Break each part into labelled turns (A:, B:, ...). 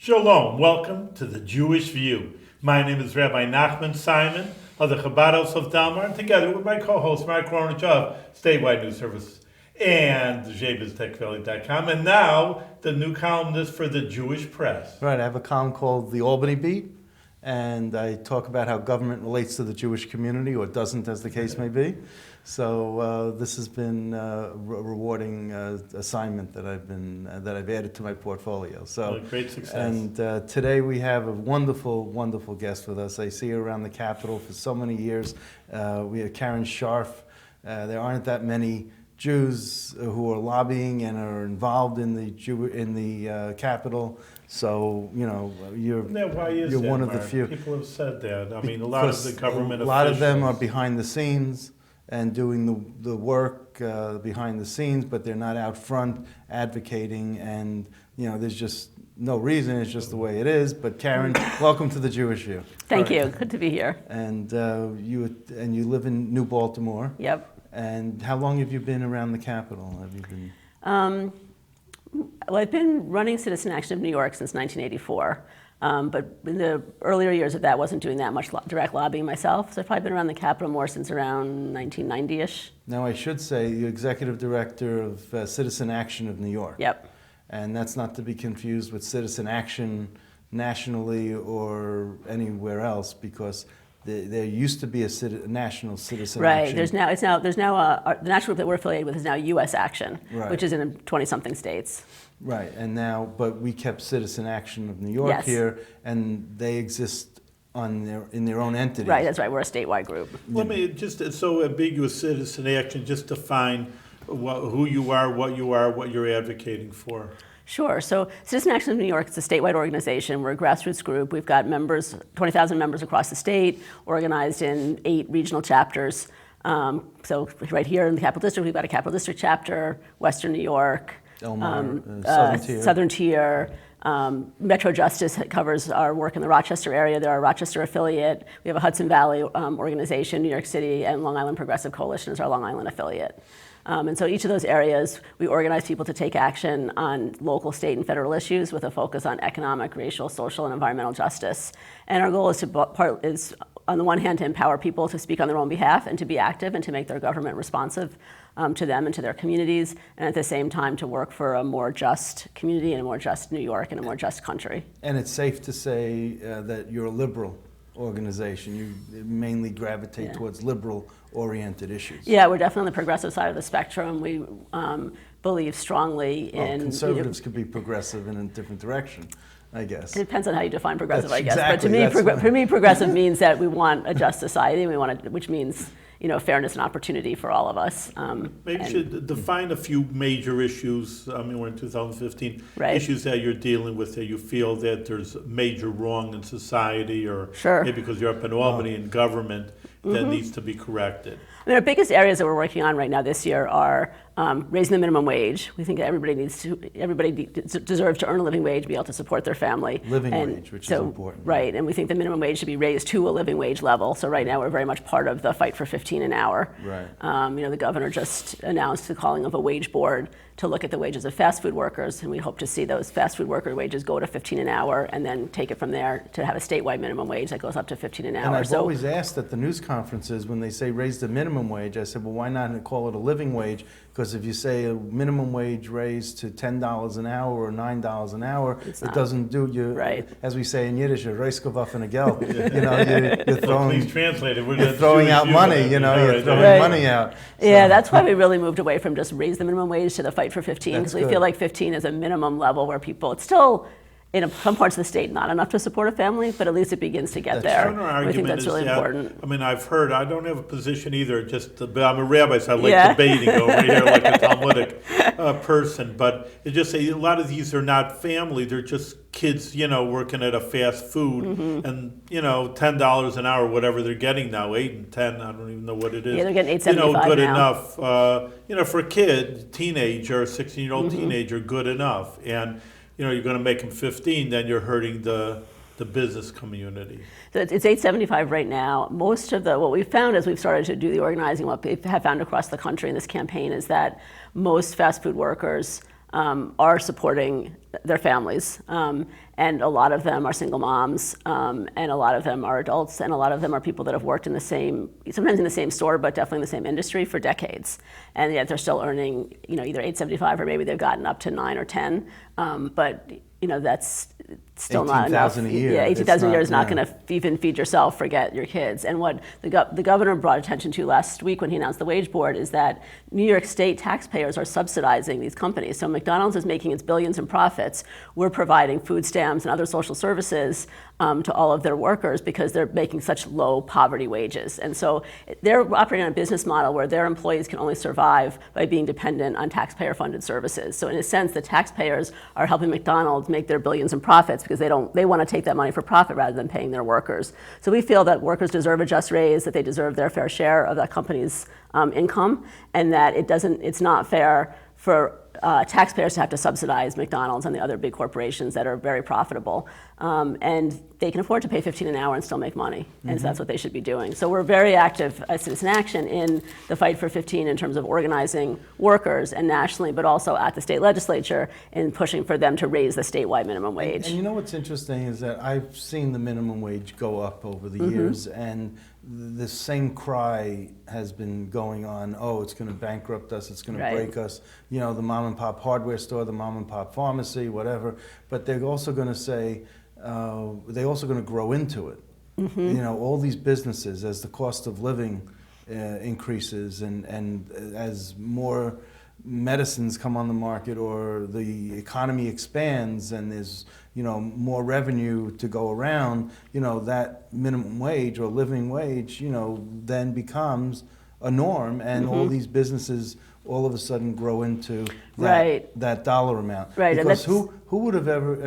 A: Shalom, welcome to the Jewish View. My name is Rabbi Nachman Simon of the Chabad of Delmar, and together with my co-host Mark Roranich of Statewide News Service and JBizTechValley.com, and now the new columnist for the Jewish Press.
B: Right, I have a column called The Albany Beat, and I talk about how government relates to the Jewish community, or doesn't, as the case may be. So this has been a rewarding assignment that I've added to my portfolio. So
A: great success.
B: And today we have a wonderful, wonderful guest with us. I see her around the Capitol for so many years. We have Karen Scharff. There aren't that many Jews who are lobbying and are involved in the Capitol. So, you know, you're one of the few.
A: People have said that. I mean, a lot of the government officials.
B: A lot of them are behind the scenes and doing the work behind the scenes, but they're not out front advocating, and, you know, there's just no reason. It's just the way it is. But Karen, welcome to the Jewish View.
C: Thank you. Good to be here.
B: And you live in New Baltimore.
C: Yep.
B: And how long have you been around the Capitol? Have you been?
C: Well, I've been running Citizen Action of New York since 1984. But in the earlier years of that, I wasn't doing that much direct lobbying myself. So I've probably been around the Capitol more since around 1990-ish.
B: Now, I should say you're executive director of Citizen Action of New York.
C: Yep.
B: And that's not to be confused with Citizen Action nationally or anywhere else, because there used to be a national Citizen Action.
C: Right. There's now the national group that we're affiliated with is now U.S. Action,
B: right,
C: which is in 20-something states.
B: Right. And now, but we kept Citizen Action of New York here, and they exist in their own entity.
C: Right. That's right. We're a statewide group.
A: Let me just, it's so ambiguous, Citizen Action, just define who you are, what you're advocating for.
C: Sure. So Citizen Action of New York is a statewide organization. We're a grassroots group. We've got members, 20,000 members across the state, organized in 8 regional chapters. So right here in the Capital District, we've got a Capital District chapter, Western New York, Southern Tier. Metro Justice covers our work in the Rochester area. They're our Rochester affiliate. We have a Hudson Valley organization, New York City, and Long Island Progressive Coalition is our Long Island affiliate. And so each of those areas, we organize people to take action on local, state, and federal issues with a focus on economic, racial, social, and environmental justice. And our goal is on the one hand, to empower people to speak on their own behalf and to be active and to make their government responsive to them and to their communities, and at the same time to work for a more just community and a more just New York and a more just country.
B: And it's safe to say that you're a liberal organization. You mainly gravitate towards liberal-oriented issues.
C: Yeah, we're definitely on the progressive side of the spectrum. We believe strongly in...
B: conservatives could be progressive in a different direction, I guess.
C: It depends on how you define progressive, I guess.
B: Exactly,
C: but to me, progressive means that we want a just society, and which means, you know, fairness and opportunity for all of us.
A: Maybe you should define a few major issues. I mean, we're in 2015.
C: Right.
A: Issues that you're dealing with that you feel that there's major wrong in society, or maybe because you're up in Albany in government, that needs to be corrected.
C: I mean, our biggest areas that we're working on right now this year are raising the minimum wage. We think that everybody deserves to earn a living wage, be able to support their family.
B: Living wage, which is important.
C: Right, and we think the minimum wage should be raised to a living wage level. So right now we're very much part of the fight for 15 an hour.
B: Right.
C: You know, the governor just announced the calling of a wage board to look at the wages of fast food workers, and we hope to see those fast food worker wages go to 15 an hour and then take it from there to have a statewide minimum wage that goes up to 15 an hour.
B: And I've always asked at the news conferences when they say raise the minimum wage, I said, well, why not call it a living wage? Because if you say a minimum wage raised to $10 an hour or $9 an hour, it doesn't do you.
C: Right.
B: As we say in Yiddish, you're a gel. You know, you're throwing.
A: Please translate it.
B: You're throwing out money. You know, you're throwing money out.
C: So. Yeah, that's why we really moved away from just raise the minimum wage to the fight for 15, because we feel like 15 is a minimum level where people. It's still, in some parts of the state, not enough to support a family, but at least it begins to get there. We think that's really important.
A: I mean, I've heard, I don't have a position either, but I'm a rabbi, so I like debating over here like a Talmudic person, but it just a lot of these are not family, they're just kids, you know, working at a fast food, and, you know, $10 an hour, whatever they're getting now, 8 and 10, I don't even know what it is.
C: Yeah, they're getting $8.75
A: you know, good
C: now.
A: enough, you know, for a kid, teenager, 16-year-old teenager, good enough. And you know, you're going to make them 15, then you're hurting the business community.
C: So it's $8.75 right now. Most of what we've found as we've started to do the organizing, what we have found across the country in this campaign is that most fast food workers are supporting their families. And a lot of them are single moms, and a lot of them are adults, and a lot of them are people that have worked in the same, sometimes in the same store, but definitely in the same industry for decades. And yet they're still earning, either $8.75 or maybe they've gotten up to 9 or 10. But that's still not enough.
B: 18,000 a year.
C: Yeah, 18,000 a year is not
B: yeah.
C: going to even feed yourself, forget your kids. And what the governor brought attention to last week when he announced the wage board is that New York State taxpayers are subsidizing these companies. So McDonald's is making its billions in profits. We're providing food stamps and other social services to all of their workers because they're making such low poverty wages. And so they're operating on a business model where their employees can only survive by being dependent on taxpayer-funded services. So in a sense, the taxpayers are helping McDonald's make their billions in profits because they want to take that money for profit rather than paying their workers. So we feel that workers deserve a just raise, that they deserve their fair share of that company's income, and that it's not fair for taxpayers to have to subsidize McDonald's and the other big corporations that are very profitable. And they can afford to pay $15 an hour and still make money. And so that's what they should be doing. So we're very active as Citizen Action in the fight for 15 in terms of organizing workers and nationally, but also at the state legislature in pushing for them to raise the statewide minimum wage.
B: And you know what's interesting is that I've seen the minimum wage go up over the years, and the same cry has been going on. Oh, it's going to bankrupt us. It's going to break us. The mom and pop hardware store, the mom and pop pharmacy, whatever. But they're also going to say, they're also going to grow into it. All these businesses, as the cost of living increases and as more medicines come on the market or the economy expands and there's more revenue to go around, that minimum wage or living wage, then becomes a norm, and all these businesses all of a sudden grow into that dollar amount.
C: Right.
B: Because who would have ever,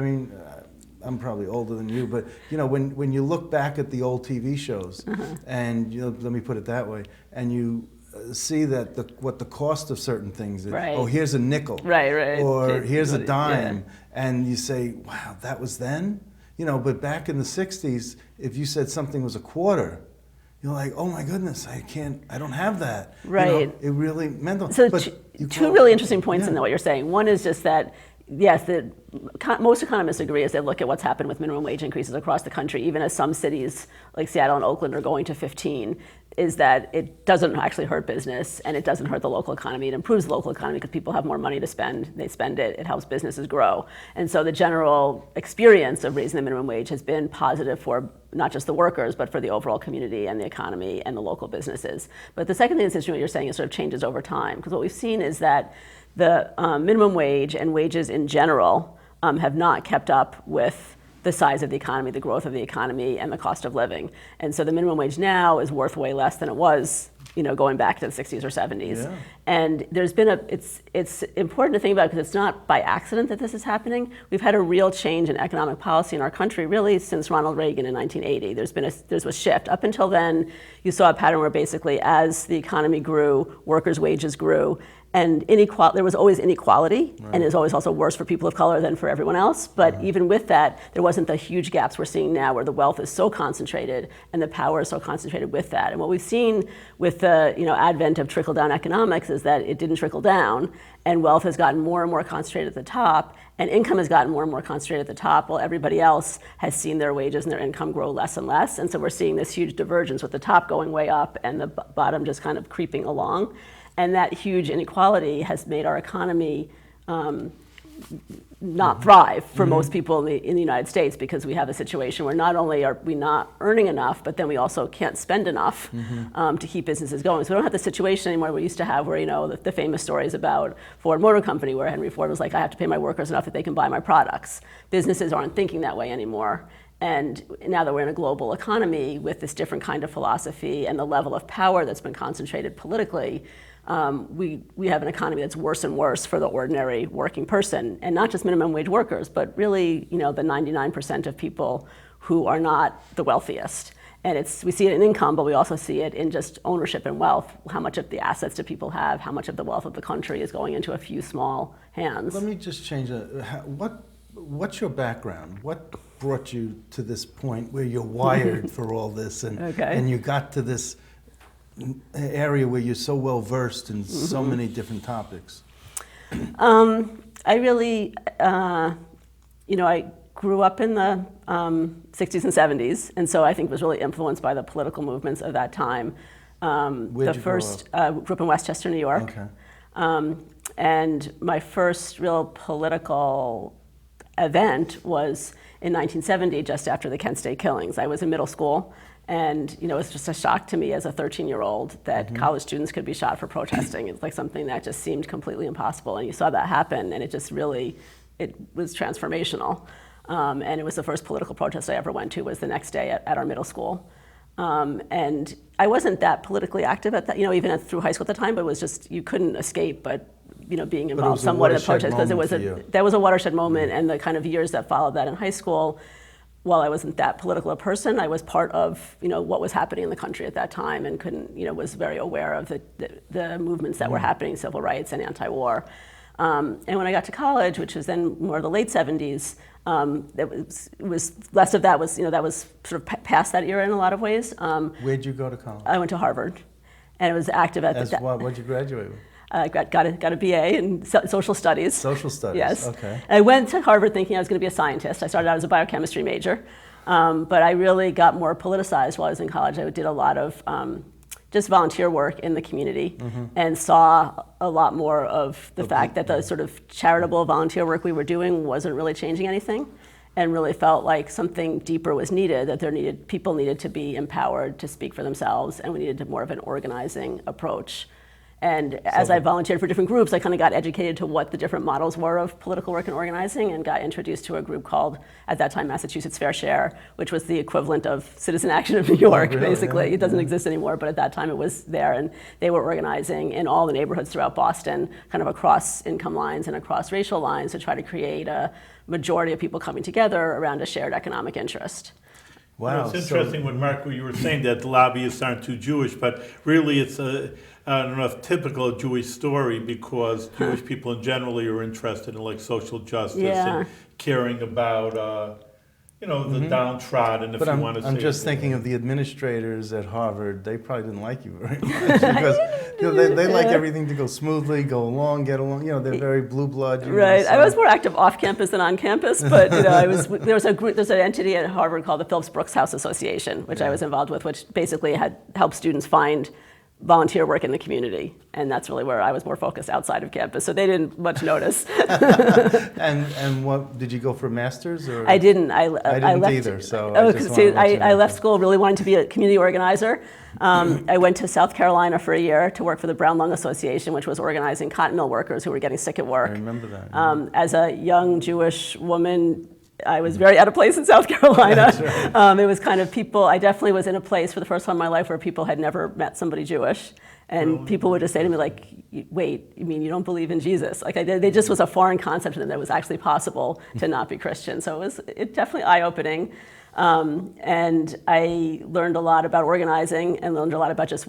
B: I'm probably older than you, but when you look back at the old TV shows, and let me put it that way, and you see that what the cost of certain things is.
C: Right.
B: Oh, here's a nickel.
C: Right.
B: Or here's a dime, and you say, wow, that was then. But back in the '60s, if you said something was a quarter, you're like, oh my goodness, I don't have that.
C: Right.
B: It really meant.
C: So two really interesting points in what you're saying. One is just that, yes, most economists agree as they look at what's happened with minimum wage increases across the country, even as some cities like Seattle and Oakland are going to 15, is that it doesn't actually hurt business and it doesn't hurt the local economy. It improves the local economy because people have more money to spend. They spend it. It helps businesses grow. And so the general experience of raising the minimum wage has been positive for not just the workers, but for the overall community and the economy and the local businesses. But the second thing that's interesting what you're saying is sort of changes over time. Because what we've seen is that the minimum wage and wages in general have not kept up with the size of the economy, the growth of the economy, and the cost of living. And so the minimum wage now is worth way less than it was, going back to the 60s or 70s.
B: Yeah.
C: And there's been it's important to think about because it's not by accident that this is happening. We've had a real change in economic policy in our country really since Ronald Reagan in 1980. There's a shift. Up until then, you saw a pattern where basically as the economy grew, workers' wages grew, and there was always inequality, and it was always also worse for people of color than for everyone else. But even with that, there wasn't the huge gaps we're seeing now where the wealth is so concentrated and the power is so concentrated with that. And what we've seen with the advent of trickle-down economics is that it didn't trickle down, and wealth has gotten more and more concentrated at the top, and income has gotten more and more concentrated at the top, while everybody else has seen their wages and their income grow less and less. And so we're seeing this huge divergence with the top going way up and the bottom just kind of creeping along. And that huge inequality has made our economy not thrive for most people in the United States, because we have a situation where not only are we not earning enough, but then we also can't spend enough to keep businesses going. So we don't have the situation anymore we used to have where, the famous stories about Ford Motor Company where Henry Ford was like, I have to pay my workers enough that they can buy my products. Businesses aren't thinking that way anymore. And now that we're in a global economy with this different kind of philosophy and the level of power that's been concentrated politically, we have an economy that's worse and worse for the ordinary working person, and not just minimum wage workers, but really, the 99% of people who are not the wealthiest. And we see it in income, but we also see it in just ownership and wealth. How much of the assets do people have? How much of the wealth of the country is going into a few small hands?
B: Let me just change that. What's your background? What brought you to this point where you're wired for all this, and you got to this area where you're so well versed in so many different topics?
C: I really, I grew up in the 60s and 70s, and so I think was really influenced by the political movements of that time.
B: Where'd you grow
C: Grew up in Westchester, New York.
B: Okay.
C: And my first real political event was in 1970, just after the Kent State killings. I was in middle school, and it was just a shock to me as a 13-year-old that college students could be shot for protesting. It's like something that just seemed completely impossible, and you saw that happen, and it just really, it was transformational. And it was the first political protest I ever went to, was the next day at our middle school. And I wasn't that politically active at that, even through high school at the time, but it was just, you couldn't escape but being involved somewhat in the protest, because that was a watershed moment, and the kind of years that followed that in high school, while I wasn't that political a person, I was part of what was happening in the country at that time, and was very aware of the movements that were happening, civil rights and anti-war. And when I got to college, which was then more the late 70s, it was less of that. That was sort of past that era in a lot of ways.
B: Where'd you go to college?
C: I went to Harvard, and I was active at
B: As what? What'd you graduate with?
C: I got a BA in social studies.
B: Social studies.
C: Yes.
B: Okay.
C: I went to Harvard thinking I was going to be a scientist. I started out as a biochemistry major, but I really got more politicized while I was in college. I did a lot of just volunteer work in the community, and saw a lot more of the fact that the sort of charitable volunteer work we were doing wasn't really changing anything, and really felt like something deeper was needed, that people needed to be empowered to speak for themselves, and we needed more of an organizing approach. And as I volunteered for different groups, I kind of got educated to what the different models were of political work and organizing, and got introduced to a group called, at that time, Massachusetts Fair Share, which was the equivalent of Citizen Action of New York,
B: really?
C: basically. It doesn't exist anymore, but at that time it was there, and they were organizing in all the neighborhoods throughout Boston, kind of across income lines and across racial lines, to try to create a majority of people coming together around a shared economic interest.
B: Wow.
A: It's interesting when Mark, you were saying that the lobbyists aren't too Jewish, but really it's I don't know if typical Jewish story, because Jewish people in general are interested in like social justice and caring about the downtrodden. If
B: But
A: you want to say.
B: I'm just thinking of the administrators at Harvard. They probably didn't like you very much, because they like everything to go smoothly, go along, get along. They're very blue blood.
C: Right.
B: So.
C: I was more active off campus than on campus, but there's an entity at Harvard called the Phillips Brooks House Association, which I was involved with, which basically had helped students find volunteer work in the community, and that's really where I was more focused outside of campus, so they didn't much notice.
B: And what did you go for a master's? Or?
C: I didn't.
B: I didn't
C: left,
B: either. So
C: I left school really wanting to be a community organizer. I went to South Carolina for a year to work for the Brown Lung Association, which was organizing cotton mill workers who were getting sick at work.
B: I remember that.
C: As a young Jewish woman, I was very out of place in South Carolina.
B: That's right.
C: It was kind of I definitely was in a place for the first time in my life where people had never met somebody Jewish. And people would just say to me, like, wait, you mean you don't believe in Jesus? Like, they just was a foreign concept to them that it was actually possible to not be Christian. So it definitely eye-opening. And I learned a lot about organizing, and learned a lot about just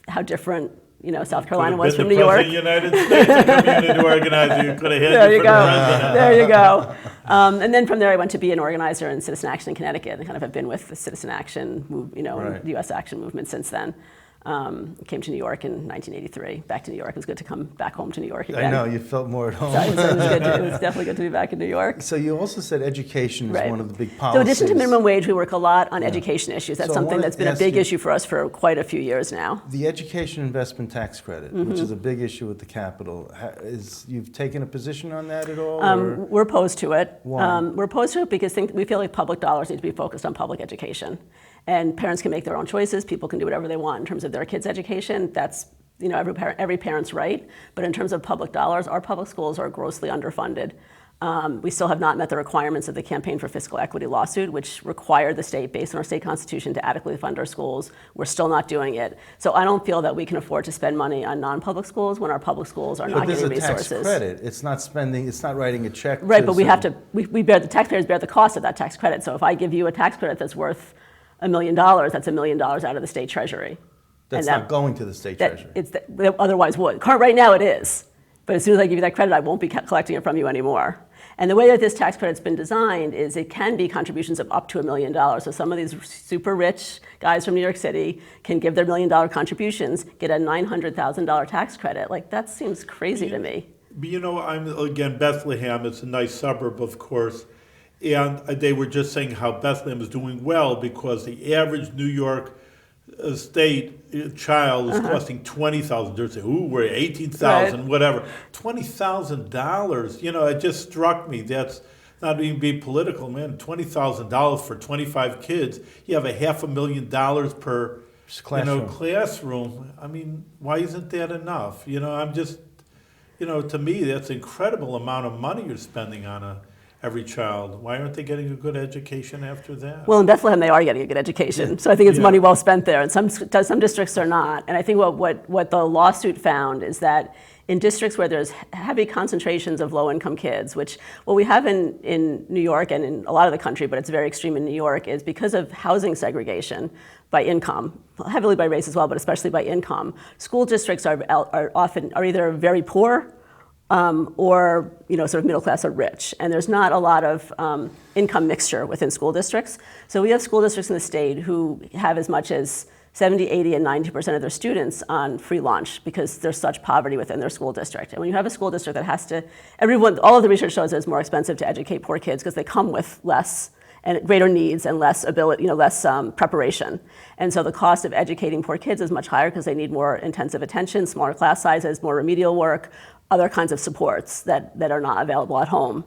C: how different South Carolina was from New York.
A: The United States, a community organizer, you could have hit
C: There you go.
A: president.
C: There you go. And then from there, I went to be an organizer in Citizen Action in Connecticut, and kind of have been with the Citizen Action, and the U.S. Action movement since then. Came to New York in 1983. Back to New York. It was good to come back home to New York again.
B: I know, you felt more at home.
C: So it was definitely good to be back in New York.
B: So you also said education is one of the big policies.
C: So in addition to minimum wage, we work a lot on education issues. That's something that's been a big issue for us for quite a few years now.
B: The education investment tax credit, which is a big issue with the Capitol, you've taken a position on that at all?
C: We're opposed to it.
B: Why?
C: We're opposed to it because we feel like public dollars need to be focused on public education. And parents can make their own choices. People can do whatever they want in terms of their kids' education. That's every parent's right. But in terms of public dollars, our public schools are grossly underfunded. We still have not met the requirements of the Campaign for Fiscal Equity lawsuit, which required the state, based on our state constitution, to adequately fund our schools. We're still not doing it. So I don't feel that we can afford to spend money on non-public schools when our public schools are not getting resources.
B: But there's a tax credit. It's not spending. It's not writing a check.
C: Right, but the taxpayers bear the cost of that tax credit. So if I give you a tax credit that's worth $1 million, that's $1 million out of the state treasury.
B: That's not going to the state treasury.
C: Otherwise would. Right now it is. But as soon as I give you that credit, I won't be collecting it from you anymore. And the way that this tax credit's been designed is it can be contributions of up to $1 million. So some of these super rich guys from New York City can give their $1 million contributions, get a $900,000 tax credit. Like, that seems crazy to me.
A: But again, Bethlehem, it's a nice suburb, of course. And they were just saying how Bethlehem is doing well because the average New York state child is costing $20,000. They're saying, "Ooh, we're 18,000,
C: Right.
A: whatever." $20,000. It just struck me. That's not even being political, man. $20,000 for 25 kids. You have $500,000 per classroom. I mean, why isn't that enough? I'm just, to me, that's an incredible amount of money you're spending on every child. Why aren't they getting a good education after that?
C: Well, in Bethlehem, they are getting a good education, so I think it's money well spent there. And some districts are not. And I think what the lawsuit found is that in districts where there's heavy concentrations of low-income kids, which what we have in New York and in a lot of the country, but it's very extreme in New York, is because of housing segregation by income, heavily by race as well, but especially by income. School districts are either very poor or sort of middle class or rich, and there's not a lot of income mixture within school districts. So we have school districts in the state who have as much as 70, 80, and 90% of their students on free lunch because there's such poverty within their school district. And when you have a school district that has to, all of the research shows that it's more expensive to educate poor kids because they come with less and greater needs and less ability, less preparation. And so the cost of educating poor kids is much higher because they need more intensive attention, smaller class sizes, more remedial work, other kinds of supports that are not available at home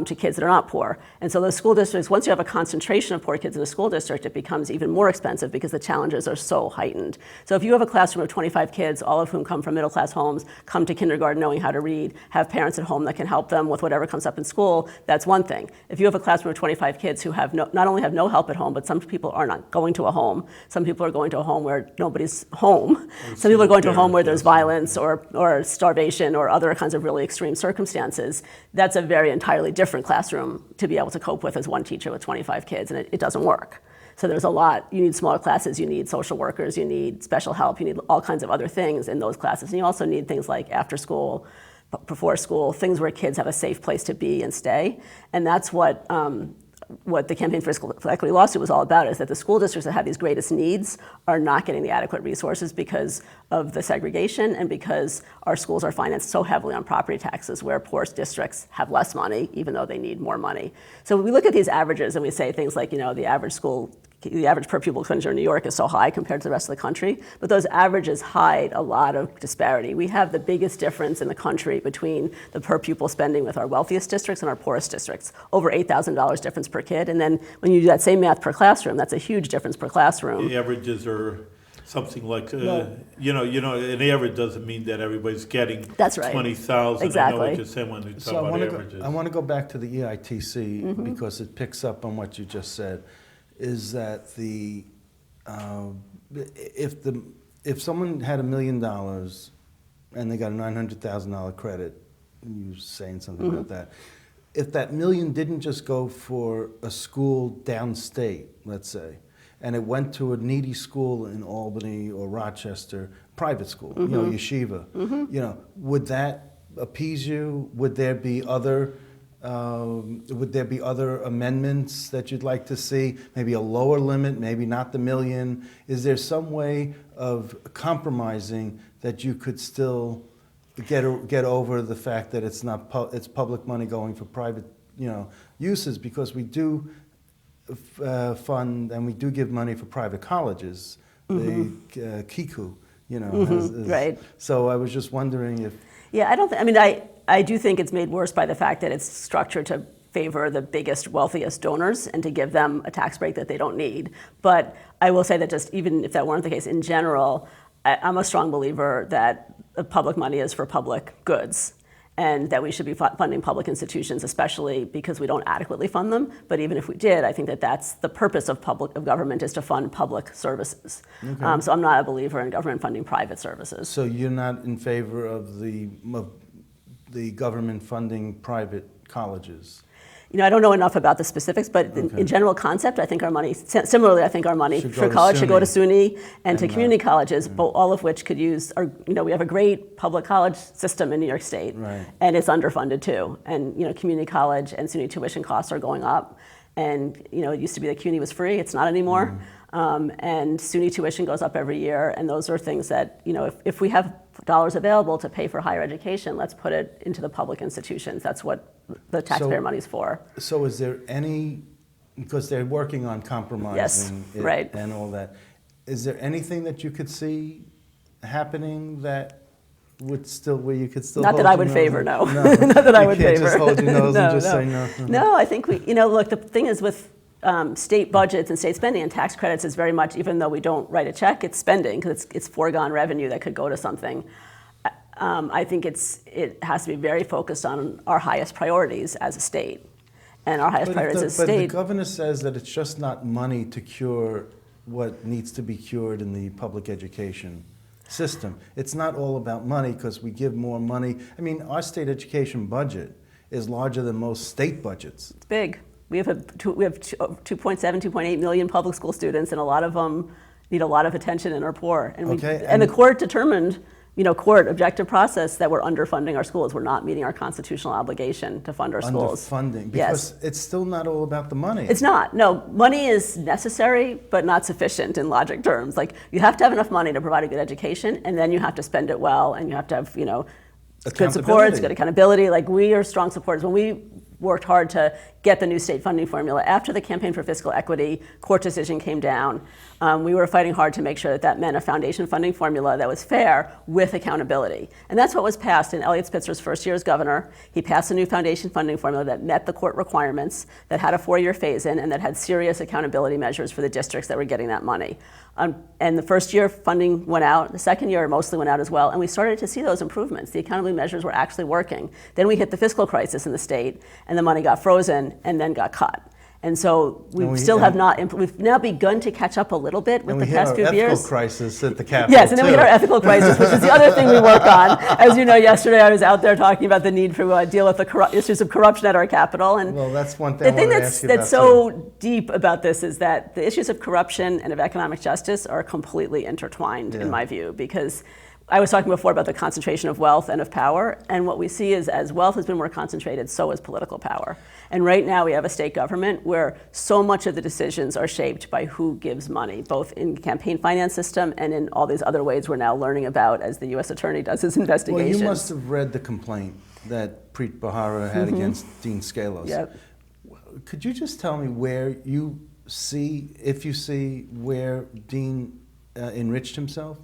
C: to kids that are not poor. And so those school districts, once you have a concentration of poor kids in a school district, it becomes even more expensive because the challenges are so heightened. So if you have a classroom of 25 kids, all of whom come from middle class homes, come to kindergarten knowing how to read, have parents at home that can help them with whatever comes up in school, that's one thing. If you have a classroom of 25 kids who have not only have no help at home, but some people are not going to a home. Some people are going to a home where nobody's home. Some people are going to a home where there's violence or starvation or other kinds of really extreme circumstances. That's a very entirely different classroom to be able to cope with as one teacher with 25 kids, and it doesn't work. So there's a lot. You need smaller classes, you need social workers, you need special help, you need all kinds of other things in those classes. And you also need things like after school, before school, things where kids have a safe place to be and stay. And that's what the Campaign for Fiscal Equity lawsuit was all about, is that the school districts that have these greatest needs are not getting the adequate resources because of the segregation and because our schools are financed so heavily on property taxes, where poor districts have less money, even though they need more money. So we look at these averages and we say things like, the average per pupil expenditure in New York is so high compared to the rest of the country, but those averages hide a lot of disparity. We have the biggest difference in the country between the per pupil spending with our wealthiest districts and our poorest districts, over $8,000 difference per kid. And then when you do that same math per classroom, that's a huge difference per classroom.
A: The averages are something like, an average doesn't mean that everybody's getting
C: That's right.
A: 20,000.
C: Exactly.
A: I know what you're saying when you talk about averages.
B: I want to go back to the EITC because it picks up on what you just said. Is that if someone had $1 million and they got a $900,000 credit, you were saying something about that. If that million didn't just go for a school downstate, let's say, and it went to a needy school in Albany or Rochester, private school, yeshiva, would that appease you? Would there be other amendments that you'd like to see? Maybe a lower limit, maybe not the million. Is there some way of compromising that you could still get over the fact that it's not it's public money going for private uses? Because we do fund and we do give money for private colleges, the Kiku,
C: Right.
B: So I was just wondering if.
C: Yeah, I do think it's made worse by the fact that it's structured to favor the biggest, wealthiest donors and to give them a tax break that they don't need. But I will say that just even if that weren't the case, in general, I'm a strong believer that public money is for public goods and that we should be funding public institutions, especially because we don't adequately fund them. But even if we did, I think that that's the purpose of government, is to fund public services. Okay. So I'm not a believer in government funding private services.
B: So you're not in favor of the government funding private colleges?
C: I don't know enough about the specifics, but in general concept, I think our money, similarly, I think our money for college should go to SUNY and to community colleges, all of which could use, we have a great public college system in New York State,
B: right.
C: And it's underfunded too. And, community college and SUNY tuition costs are going up. And, it used to be that CUNY was free. It's not anymore. And SUNY tuition goes up every year, and those are things that, if we have dollars available to pay for higher education, let's put it into the public institutions. That's what the taxpayer money's for.
B: So is there any, because they're working on compromising
C: Yes, right.
B: and all that, is there anything that you could see happening that would still, where you could still
C: Not
B: hold
C: that I
B: your
C: would
B: nose
C: favor,
B: in?
C: no. Not that I would
B: You can't
C: favor.
B: just hold your nose and just
C: No.
B: say no.
C: No, I think look, the thing is with state budgets and state spending and tax credits is very much, even though we don't write a check, it's spending because it's foregone revenue that could go to something. I think it has to be very focused on our highest priorities as a state. And our highest priorities as a
B: But the
C: state.
B: governor says that it's just not money to cure what needs to be cured in the public education system. It's not all about money because we give more money. I mean, our state education budget is larger than most state budgets.
C: It's big. We have 2.7, 2.8 million public school students, and a lot of them need a lot of attention and are poor. And, and the court determined, court objective process, that we're underfunding our schools. We're not meeting our constitutional obligation to fund our schools.
B: Underfunding, because it's still not all about the money.
C: It's not. No, money is necessary, but not sufficient in logic terms. Like, you have to have enough money to provide a good education, and then you have to spend it well, and you have to have, good supports, good accountability. Like, we are strong supporters. When we worked hard to get the new state funding formula, after the Campaign for Fiscal Equity court decision came down, we were fighting hard to make sure that meant a foundation funding formula that was fair with accountability. And that's what was passed in Eliot Spitzer's first year as governor. He passed a new foundation funding formula that met the court requirements, that had a 4-year phase-in, and that had serious accountability measures for the districts that were getting that money. And the first year funding went out, the second year mostly went out as well, and we started to see those improvements. The accountability measures were actually working. Then we hit the fiscal crisis in the state, and the money got frozen and then got cut. And so we've now begun to catch up a little bit with the past few years.
B: And we hit our ethical crisis at the Capitol.
C: Yes, and then we hit our ethical crisis, which is the other thing we work on. As you know, yesterday I was out there talking about the need to deal with the issues of corruption at our Capitol. And
B: well, that's one thing
C: the thing that's so deep about this is that the issues of corruption and of economic justice are completely intertwined, in my view, because I was talking before about the concentration of wealth and of power, and what we see is as wealth has been more concentrated, so is political power. And right now we have a state government where so much of the decisions are shaped by who gives money, both in the campaign finance system and in all these other ways we're now learning about as the U.S. Attorney does his investigations.
B: Well, you must have read the complaint that Preet Bharara had against Dean Scalos.
C: Yep.
B: Could you just tell me where you see, if you see, where Dean enriched himself?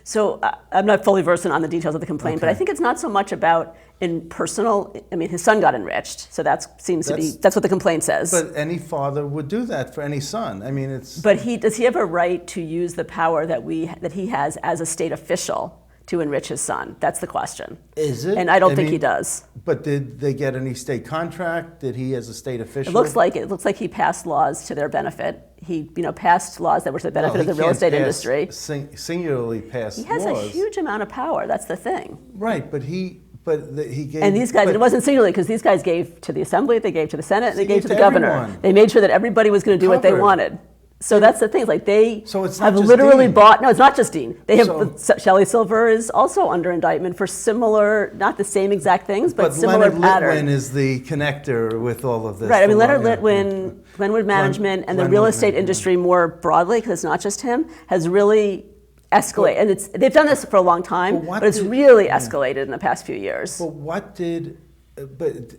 C: So I'm not fully versed on the details of the complaint, but I think it's not so much about in personal. I mean, his son got enriched, so that's what the complaint says.
B: But any father would do that for any son. I mean, it's.
C: But does he have a right to use the power that he has as a state official to enrich his son? That's the question.
B: Is it?
C: And I don't think he does.
B: But did they get any state contract? Did he, as a state official?
C: It looks like he passed laws to their benefit. He, passed laws that were to the benefit of the real estate industry.
B: Singularly passed laws.
C: He has a huge amount of power. That's the thing.
B: Right, but he gave.
C: And these guys, it wasn't singularly, because these guys gave to the Assembly, they gave to the Senate, and they gave to the governor.
B: Everyone.
C: They made sure that everybody was going to do what they wanted. So that's the thing. Like, they
B: so it's not
C: have
B: just
C: literally
B: Dean.
C: bought. No, it's not just Dean. They have Shelley Silver is also under indictment for similar, not the same exact things, but similar
B: Leonard
C: pattern.
B: Litwin is the connector with all of this.
C: Right. I mean, Leonard Litwin, Glenwood Management, and the real estate industry more broadly, because it's not just him, has really escalated. And they've done this for a long time, but it's really escalated in the past few years.
B: But what did? But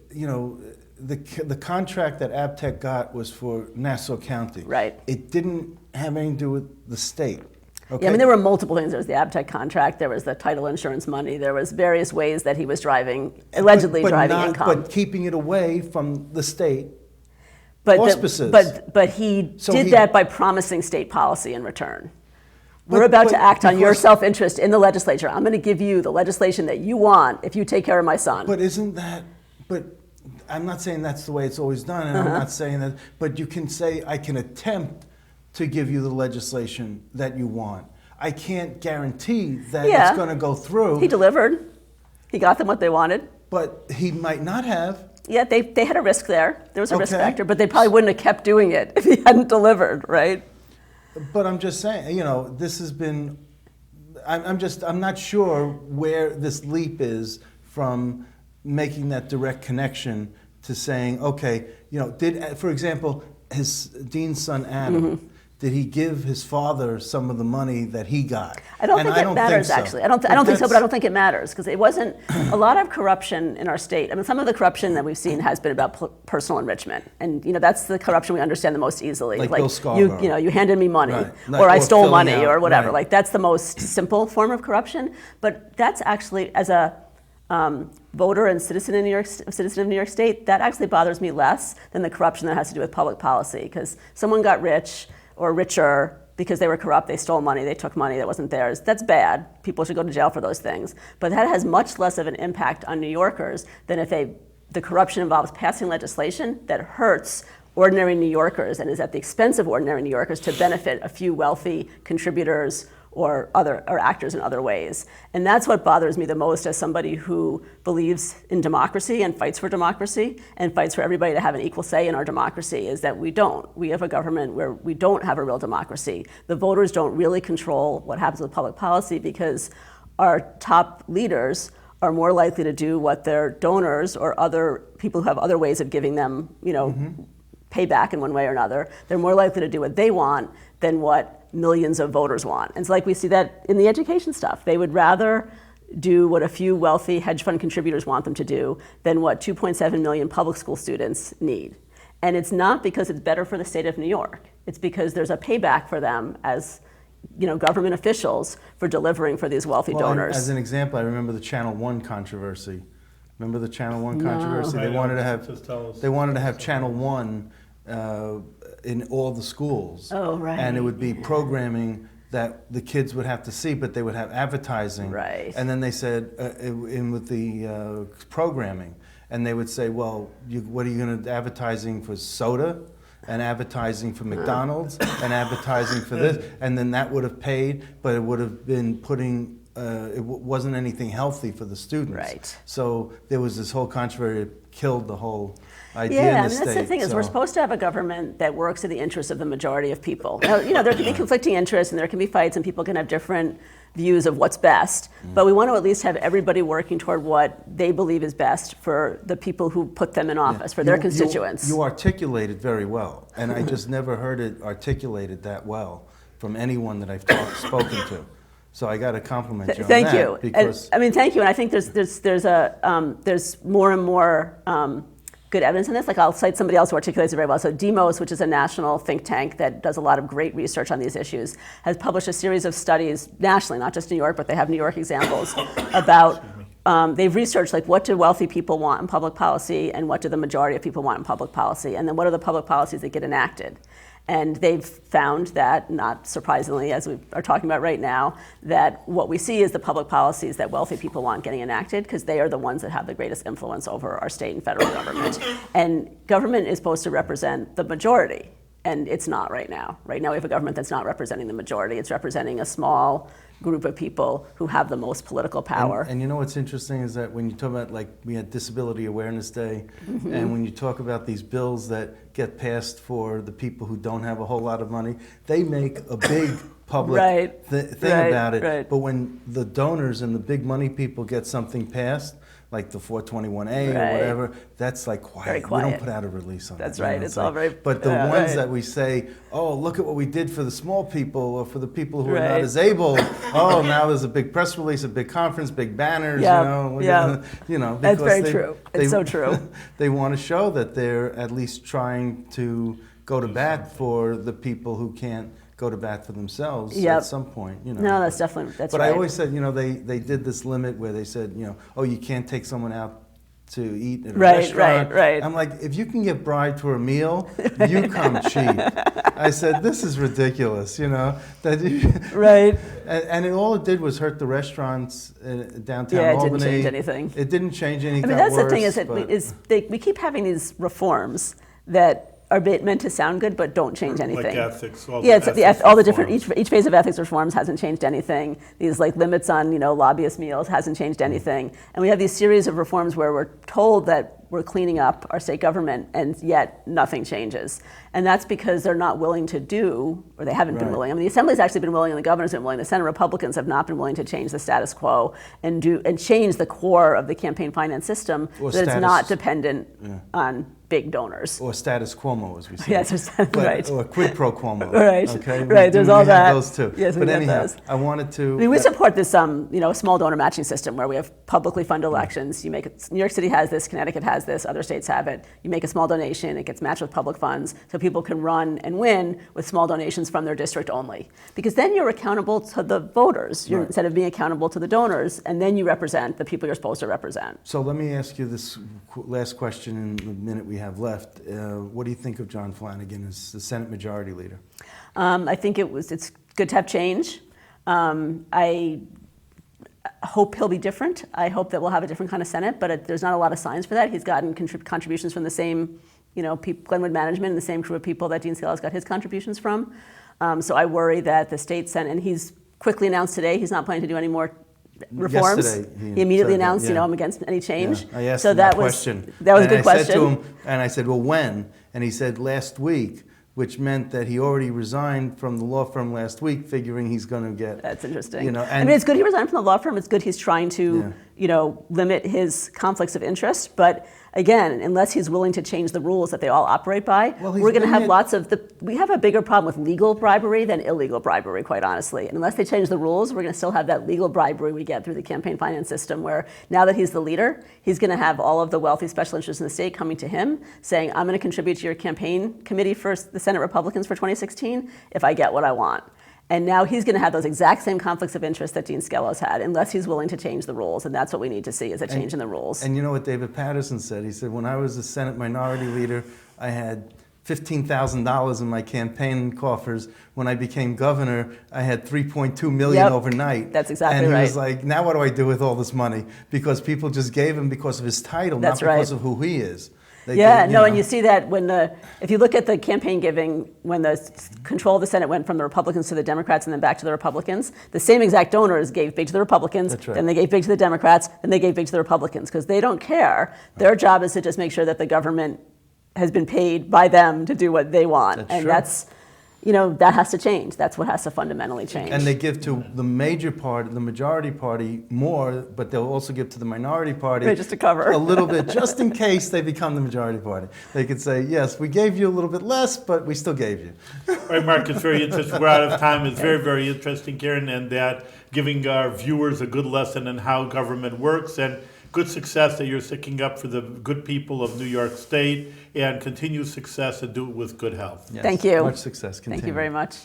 B: the contract that Abtec got was for Nassau County.
C: Right.
B: It didn't have anything to do with the state. Okay?
C: Yeah, I mean, there were multiple things. There was the Abtec contract, there was the title insurance money, there was various ways that he was allegedly driving income.
B: But keeping it away from the state
C: but
B: auspices.
C: But he did that by promising state policy in return. We're about to act on your self-interest in the legislature. I'm going to give you the legislation that you want if you take care of my son.
B: But isn't that, I'm not saying that's the way it's always done, and I'm not saying that, but you can say, I can attempt to give you the legislation that you want. I can't guarantee that it's going to go through.
C: He delivered. He got them what they wanted.
B: But he might not have.
C: Yeah, they had a risk there. There was a risk factor, but they probably wouldn't have kept doing it if he hadn't delivered, right?
B: But I'm just saying, this has been, I'm not sure where this leap is from making that direct connection to saying, okay, for example, Dean's son Adam, did he give his father some of the money that he got?
C: I don't think it matters, actually. I don't think so, but I don't think it matters, because it wasn't a lot of corruption in our state. I mean, some of the corruption that we've seen has been about personal enrichment, and that's the corruption we understand the most easily.
B: Like Bill Scarborough.
C: You handed me money,
B: Right.
C: or I stole
B: filling
C: money,
B: out,
C: or whatever.
B: right.
C: Like that's the most simple form of corruption. But that's actually, as a voter and citizen of New York State, that actually bothers me less than the corruption that has to do with public policy, because someone got rich or richer because they were corrupt, they stole money, they took money that wasn't theirs. That's bad. People should go to jail for those things. But that has much less of an impact on New Yorkers than if the corruption involves passing legislation that hurts ordinary New Yorkers and is at the expense of ordinary New Yorkers to benefit a few wealthy contributors or actors in other ways. And that's what bothers me the most as somebody who believes in democracy and fights for democracy and fights for everybody to have an equal say in our democracy, is that we don't. We have a government where we don't have a real democracy. The voters don't really control what happens with public policy, because our top leaders are more likely to do what their donors or other people who have other ways of giving them, payback in one way or another. They're more likely to do what they want than what millions of voters want. And it's like we see that in the education stuff. They would rather do what a few wealthy hedge fund contributors want them to do than what 2.7 million public school students need. And it's not because it's better for the state of New York. It's because there's a payback for them as government officials for delivering for these wealthy donors.
B: As an example, I remember the Channel 1 controversy. Remember the Channel 1 controversy?
A: I
B: They wanted
A: Just tell us.
B: to have Channel 1 in all the schools.
C: Oh, right.
B: And it would be programming that the kids would have to see, but they would have advertising.
C: Right.
B: And then they said, in with the programming, and they would say, well, what are you going to advertising for soda? And advertising for McDonald's, and advertising for this, and then that would have paid, but it would have been putting, wasn't anything healthy for the students.
C: Right.
B: So there was this whole controversy that killed the whole idea
C: Yeah,
B: in the
C: I mean,
B: state.
C: that's the thing, is
B: so.
C: we're supposed to have a government that works in the interests of the majority of people. Now, there can be conflicting interests, and there can be fights, and people can have different views of what's best, but we want to at least have everybody working toward what they believe is best for the people who put them in office, for their constituents.
B: You articulated very well, and I just never heard it articulated that well from anyone that I've spoken to. So I got to compliment you on
C: Thank
B: that.
C: you.
B: Because
C: Thank you. And I think there's more and more good evidence in this. Like, I'll cite somebody else who articulates it very well. So Demos, which is a national think tank that does a lot of great research on these issues, has published a series of studies nationally, not just New York, but they have New York examples about. They've researched, like, what do wealthy people want in public policy, and what do the majority of people want in public policy, and then what are the public policies that get enacted. And they've found that, not surprisingly, as we are talking about right now, that what we see is the public policies that wealthy people want getting enacted, because they are the ones that have the greatest influence over our state and federal government. And government is supposed to represent the majority, and it's not right now. Right now we have a government that's not representing the majority. It's representing a small group of people who have the most political power.
B: And you know what's interesting is that when you talk about, like, we had Disability Awareness Day, and when you talk about these bills that get passed for the people who don't have a whole lot of money, they make a big public thing about it.
C: Right.
B: But when the donors and the big money people get something passed, like the 421A or whatever, that's like quiet.
C: Very quiet.
B: We don't put out a release on
C: That's
B: that.
C: right. It's all very.
B: But the ones that we say, oh, look at what we did for the small people, or for the people who are not as able. Oh, now there's a big press release, a big conference, big banners. Because
C: that's very true. It's so true.
B: They want to show that they're at least trying to go to bat for the people who can't go to bat for themselves at some point.
C: No, that's definitely right.
B: But I always said, they did this limit where they said, oh, you can't take someone out to eat at a restaurant.
C: Right.
B: I'm like, if you can get bribed for a meal, you come cheap. I said, this is ridiculous,
C: Right.
B: And all it did was hurt the restaurants in downtown Albany.
C: It didn't change anything.
B: It didn't change anything.
C: That's the thing, we keep having these reforms that are meant to sound good, but don't change anything.
A: Like ethics.
C: All the different, each phase of ethics reforms hasn't changed anything. These, like, limits on, lobbyist meals hasn't changed anything. And we have these series of reforms where we're told that we're cleaning up our state government, and yet nothing changes. And that's because they're not willing to do, or they haven't been willing. I mean, the Assembly's actually been willing, and the governor's been willing. The Senate Republicans have not been willing to change the status quo and change the core of the campaign finance system, so that it's not dependent on big donors.
B: Or status quo, as we say.
C: Yes, right.
B: Or quid pro quo.
C: Right,
B: Okay?
C: right. There's all
B: we
C: that.
B: have those too.
C: Yes, we
B: but
C: got
B: anyhow,
C: those.
B: I wanted to.
C: I mean, we support this, small donor matching system where we have publicly funded elections. You make it, New York City has this, Connecticut has this, other states have it. You make a small donation, it gets matched with public funds, so people can run and win with small donations from their district only. Because then you're accountable to the voters
B: Right.
C: instead of being accountable to the donors, and then you represent the people you're supposed to represent.
B: So let me ask you this last question in the minute we have left. What do you think of John Flanagan as the Senate Majority Leader?
C: I think it's good to have change. I hope he'll be different. I hope that we'll have a different kind of Senate, but there's not a lot of signs for that. He's gotten contributions from the same, Glenwood management and the same crew of people that Dean Scala's got his contributions from. So I worry that the state Senate, and he's quickly announced today he's not planning to do any more reforms.
B: Yesterday,
C: he immediately
B: said that,
C: announced,
B: yeah.
C: I'm against any change.
B: Yeah, I asked
C: so
B: him
C: that
B: that
C: was
B: question.
C: That was
B: and
C: a good
B: I
C: question.
B: said to him, and I said, well, when? And he said last week, which meant that he already resigned from the law firm last week, figuring he's going to get.
C: That's interesting.
B: And
C: I mean, it's good he resigned from the law firm. It's good he's trying to, limit his conflicts of interest. But again, unless he's willing to change the rules that they all operate by, we're going to have we have a bigger problem with legal bribery than illegal bribery, quite honestly. And unless they change the rules, we're going to still have that legal bribery we get through the campaign finance system, where now that he's the leader, he's going to have all of the wealthy special interests in the state coming to him saying, I'm going to contribute to your campaign committee for the Senate Republicans for 2016 if I get what I want. And now he's going to have those exact same conflicts of interest that Dean Scala's had, unless he's willing to change the rules. And that's what we need to see, is a change in the rules.
B: And you know what David Patterson said? He said, when I was the Senate Minority Leader, I had $15,000 in my campaign coffers. When I became governor, I had $3.2 million overnight.
C: That's exactly
B: right. And he
C: right.
B: was like, now what do I do with all this money? Because people just gave him because of his title,
C: That's
B: not because
C: right.
B: of who he is.
C: And you see that if you look at the campaign giving, when the control of the Senate went from the Republicans to the Democrats and then back to the Republicans, the same exact donors gave big to the Republicans,
B: That's right.
C: then they gave big to the Democrats, then they gave big to the Republicans, because they don't care. Their job is to just make sure that the government has been paid by them to do what they want. That's that has to change. That's what has to fundamentally change.
B: And they give to the major party, the majority party, more, but they'll also give to the minority party
C: just to cover
B: a little bit, just in case they become the majority party. They could say, yes, we gave you a little bit less, but we still gave you.
A: All right, Mark, it's very interesting. We're out of time. It's very, very interesting, Karen, and that giving our viewers a good lesson in how government works, and good success that you're sticking up for the good people of New York State, and continued success, and do it with good health.
B: Yes.
C: Thank you.
B: Much success. Continue.
C: Thank you very much.